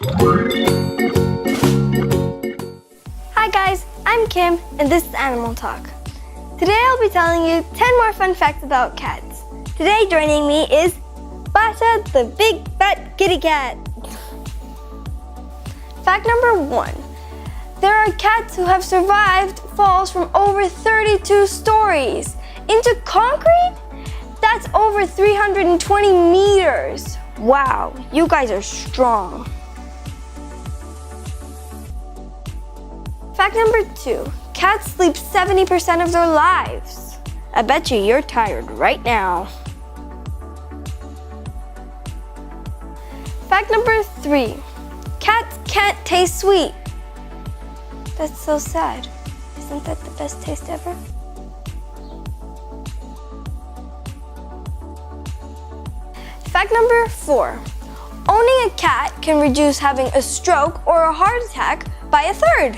Hi guys, I'm Kim and this is Animal Talk. Today I'll be telling you 10 more fun facts about cats. Today joining me is Basha the big fat kitty cat. Fact number 1. There are cats who have survived falls from over 32 stories into concrete? That's over 320 meters. Wow, you guys are strong. Fact number 2. Cats sleep 70% of their lives. I bet you're tired right now. Fact number 3. Cats can't taste sweet. That's so sad. Isn't that the best taste ever? Fact number 4. Owning a cat can reduce having a stroke or a heart attack by a third.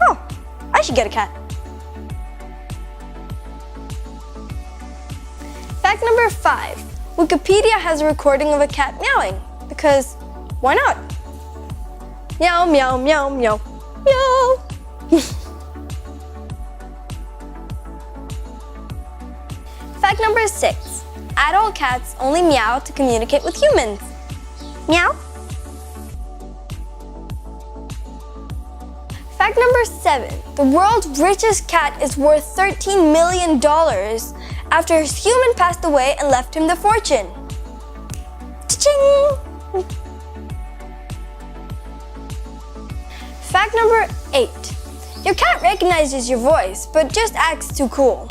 Oh, I should get a cat. Fact number 5. Wikipedia has a recording of a cat meowing because why not? Meow, meow, meow, meow, meow. Fact number 6. Adult cats only meow to communicate with humans. Meow. Fact number 7. The world's richest cat is worth $13 million after his human passed away and left him the fortune. Cha-ching! Fact number 8. Your cat recognizes your voice, but just acts too cool.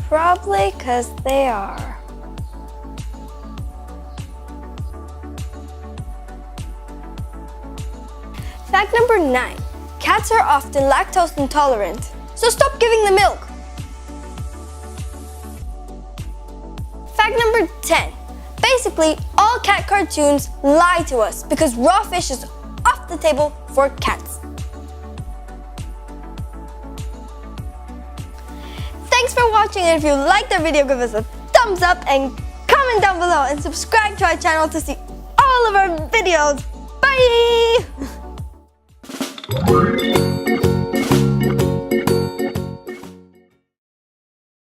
Probably 'cause they are. Fact number 9. Cats are often lactose intolerant, so stop giving them milk. Fact number 10. Basically, all cat cartoons lie to us because raw fish is off the table for cats. Thanks for watching, and if you liked our video, give us a thumbs up and comment down below and subscribe to our channel to see all of our videos. Bye!